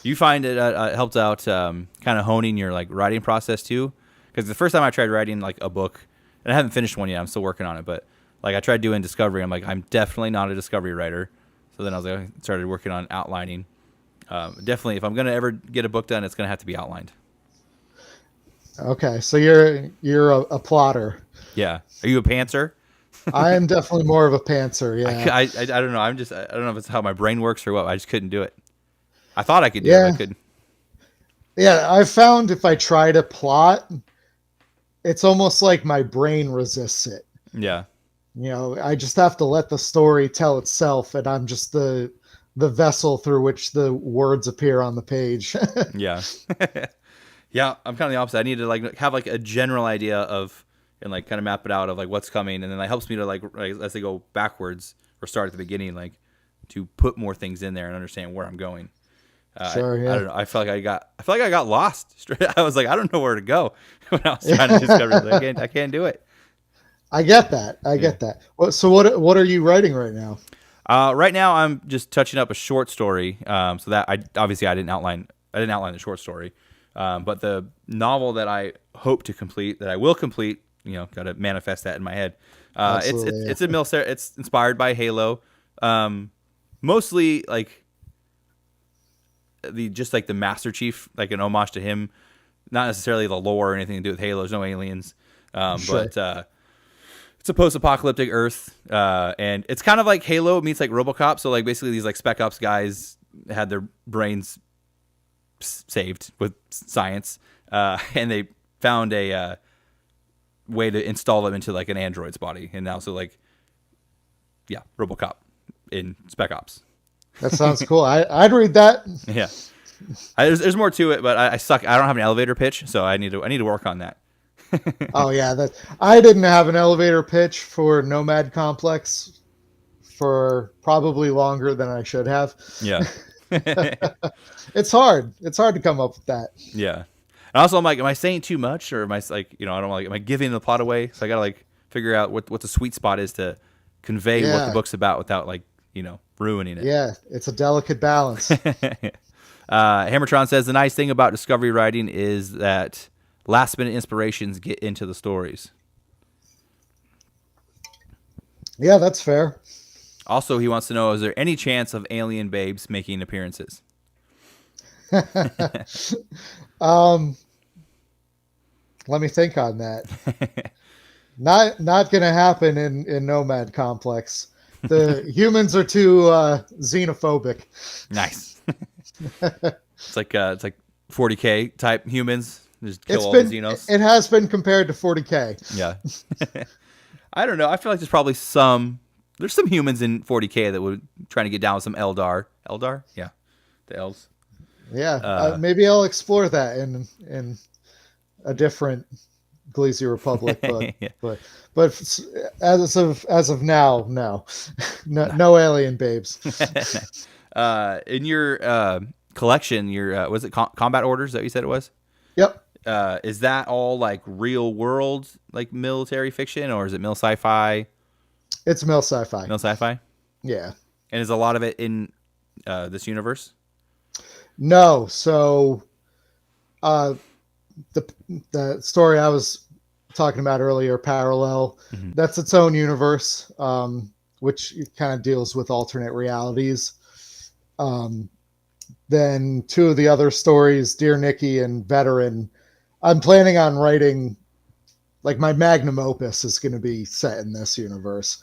You find it helped out kind of honing your like writing process too? Because the first time I tried writing like a book, and I haven't finished one yet, I'm still working on it, but like I tried doing discovery. I'm like, I'm definitely not a discovery writer. So then I was like, I started working on outlining. Definitely, if I'm going to ever get a book done, it's going to have to be outlined. Okay, so you're a plotter. Yeah. Are you a pantser? I am definitely more of a pantser. Yeah. I don't know. I don't know if it's how my brain works or what. I just couldn't do it. I thought I could do it. I couldn't. Yeah, I've found if I try to plot, it's almost like my brain resists it. Yeah. I just have to let the story tell itself, and I'm just the vessel through which the words appear on the page. Yeah. Yeah, I'm kind of the opposite. I need to like have like a general idea of and like kind of map it out of like what's coming, and then that helps me to like as they go backwards or start at the beginning, like to put more things in there and understand where I'm going. Sure, I yeah. don't know. I feel like I got lost. I was like, I don't know where to go when I was trying to discover this. I can't do it. I get that. I get that. So what are you writing right now? Right now, I'm just touching up a short story. So that I didn't outline the short story, but the novel that I hope to complete, that I will complete, got to manifest that in my head. Absolutely, It's inspired by Halo, mostly like the Master Chief, like an homage to him, not necessarily the lore or anything to do with Halo. There's no aliens, Sure. but it's a post-apocalyptic Earth, and it's kind of like Halo meets like RoboCop. So like basically these like Spec Ops guys had their brains saved with science, and they found a way to install them into like an android's body, and now so like yeah, RoboCop in Spec Ops. That sounds cool. I'd read that. Yeah, there's more to it, but I suck. I don't have an elevator pitch, so I need to work on that. Oh yeah, I didn't have an elevator pitch for Nomad Complex for probably longer than I should have. Yeah. It's hard. It's hard to come up with that. Yeah. And also I'm like, am I saying too much, or am I like, I don't like, am I giving the plot away? So I gotta like figure out what the sweet spot is to convey what the book's about without like, ruining it. Yeah, it's a delicate balance. Hammertron says the nice thing about discovery writing is that last minute inspirations get into the stories. Yeah, that's fair. Also, he wants to know, is there any chance of alien babes making appearances? Let me think on that. Not gonna happen in Nomad Complex. The humans are too xenophobic. Nice. It's like 40K type humans. Just kill all the Xenos. It has been compared to 40K. Yeah. I don't know. I feel like there's probably some humans in 40K that would try to get down with some Eldar. Eldar? Yeah. The elves. Yeah. Maybe I'll explore that in a different Gleazy Republic book. Yeah. But as of now, no alien babes. In your collection, your was it combat orders that you said it was? Yep. Is that all like real world, like military fiction, or is it mil sci-fi? It's mil sci-fi. Mil sci-fi? Yeah. And is a lot of it in this universe? No. So the story I was talking about earlier, Parallel, that's its own universe, which kind of deals with alternate realities. Then two of the other stories, Dear Nikki and Veteran, I'm planning on writing, like my magnum opus is going to be set in this universe.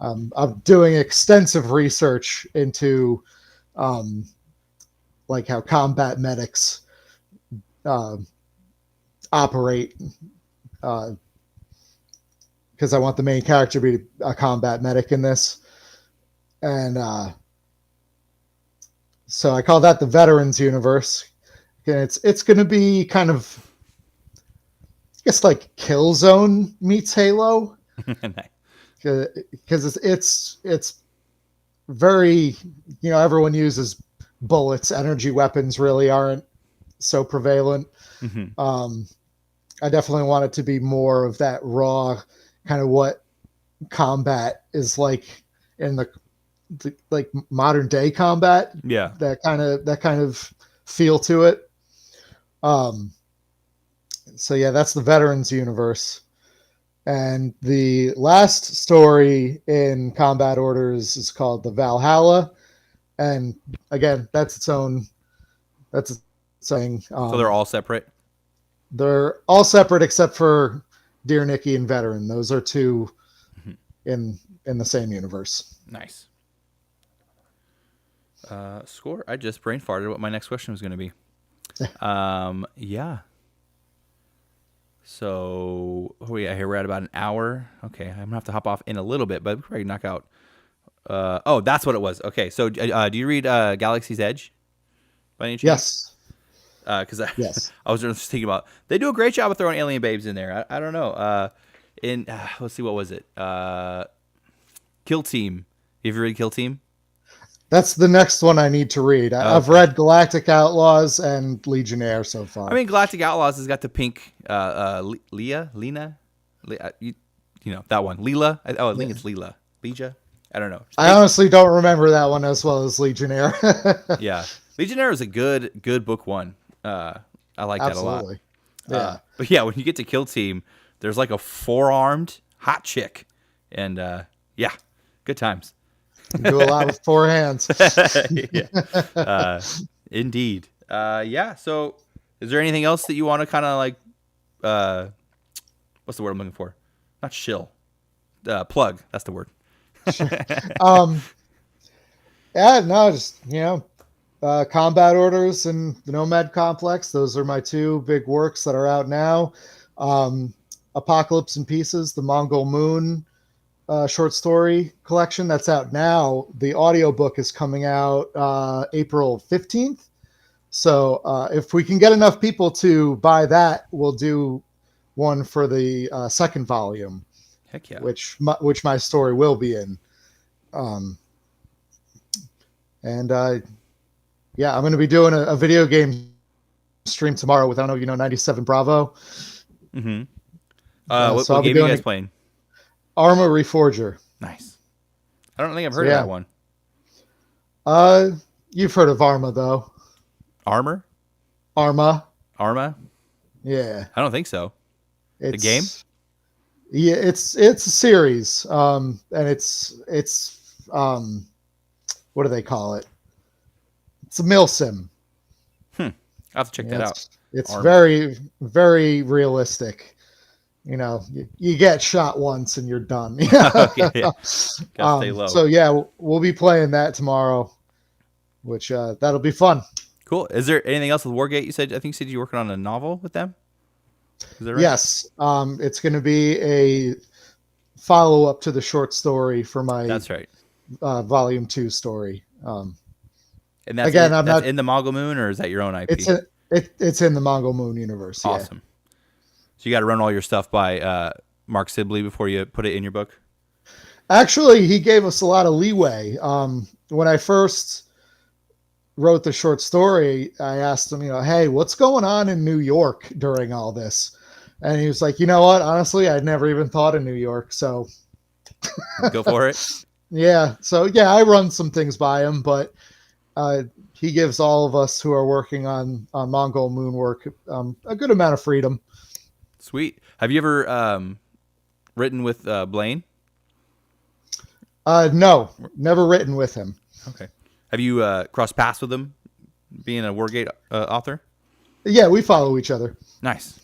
I'm doing extensive research into like how combat medics operate, because I want the main character to be a combat medic in this. And so I call that the Veterans universe. And it's going to be kind of, I guess, like Killzone meets Halo. Because it's very, everyone uses bullets. Energy weapons really aren't so prevalent. I definitely want it to be more of that raw kind of what combat is like in the like modern day combat. Yeah. That kind of feel to it. So yeah, that's the Veterans universe. And the last story in Combat Orders is called the Valhalla. And again, that's its own thing. So they're all separate? They're all separate except for Dear Nikki and Veteran. Those are two in the same universe. Nice. Score. I just brain farted what my next question was going to be. Yeah. So here we're at about an hour. Okay, I'm gonna have to hop off in a little bit, but we probably knock out. Oh, that's what it was. Okay, so do you read Galaxy's Edge by any chance? Yes. Because Yes. I was just thinking about they do a great job of throwing alien babes in there. I don't know. Let's see, what was it? Kill Team. You ever read Kill Team? That's the next one I need to read. I've Okay. read Galactic Outlaws and Legionnaire so far. I mean, Galactic Outlaws has got the pink Lena, you know that one, Leela. I think it's Leela, Leja. I don't know. I honestly don't remember that one as well as Legionnaire. Yeah, Legionnaire is a good book one. I like that a lot. Absolutely. Yeah. But yeah, when you get to Kill Team, there's like a 4-armed hot chick, and yeah, good times. You do a lot with 4 hands. Yeah. Indeed. Yeah. So, is there anything else that you want to kind of like? What's the word I'm looking for? Not shill. Plug. That's the word. um, yeah, no, just, Combat Orders and the Nomad Complex. Those are my 2 big works that are out now. Apocalypse in Pieces, the Mongol Moon short story collection that's out now. The audiobook is coming out April 15th. So if we can get enough people to buy that, we'll do one for the second volume. Heck yeah. Which my story will be in. Yeah, I'm going to be doing a video game stream tomorrow with, I don't know, 97 Bravo. Mm-hmm. So what game are you guys playing? Arma Reforger. Nice. I don't think I've heard of that one. You've heard of Arma though. Arma? Yeah. I don't think so. The game? Yeah, it's a series. And it's what do they call it? It's a milsim. I'll have to check that out. It's Arma. very, very realistic. You get shot once and you're done. Okay, yeah. Gotta stay low. So yeah, we'll be playing that tomorrow, which that'll be fun. Cool. Is there anything else with Wargate? I think you said you're working on a novel with them. Is that right? Yes. It's going to be a follow up to the short story for my. That's right. Volume 2 story. And that's again, that's not in the Mongol Moon, or is that your own IP? It's in the Mongol Moon universe. Awesome. So you got to run all your stuff by Mark Sibley before you put it in your book? Actually, he gave us a lot of leeway. When I first wrote the short story, I asked him, hey, what's going on in New York during all this? And he was like, you know what? Honestly, I'd never even thought of New York. So go for it. Yeah. So yeah, I run some things by him, but he gives all of us who are working on Mongol Moon work a good amount of freedom. Sweet. Have you ever written with Blaine? No, never written with him. Okay. Have you crossed paths with him, being a Wargate author? Yeah, we follow each other. Nice.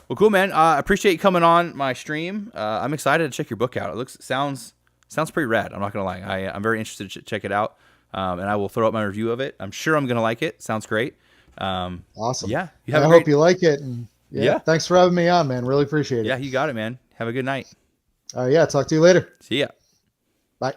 Well, cool, man. I appreciate you coming on my stream. I'm excited to check your book out. It sounds pretty rad. I'm not gonna lie. I'm very interested to check it out, and I will throw up my review of it. I'm sure I'm gonna like it. Sounds great. Awesome. Yeah. I hope you like it. And yeah. Thanks for having me on, man. Really appreciate it. Yeah, you got it, man. Have a good night. Yeah. Talk to you later. See ya. Bye.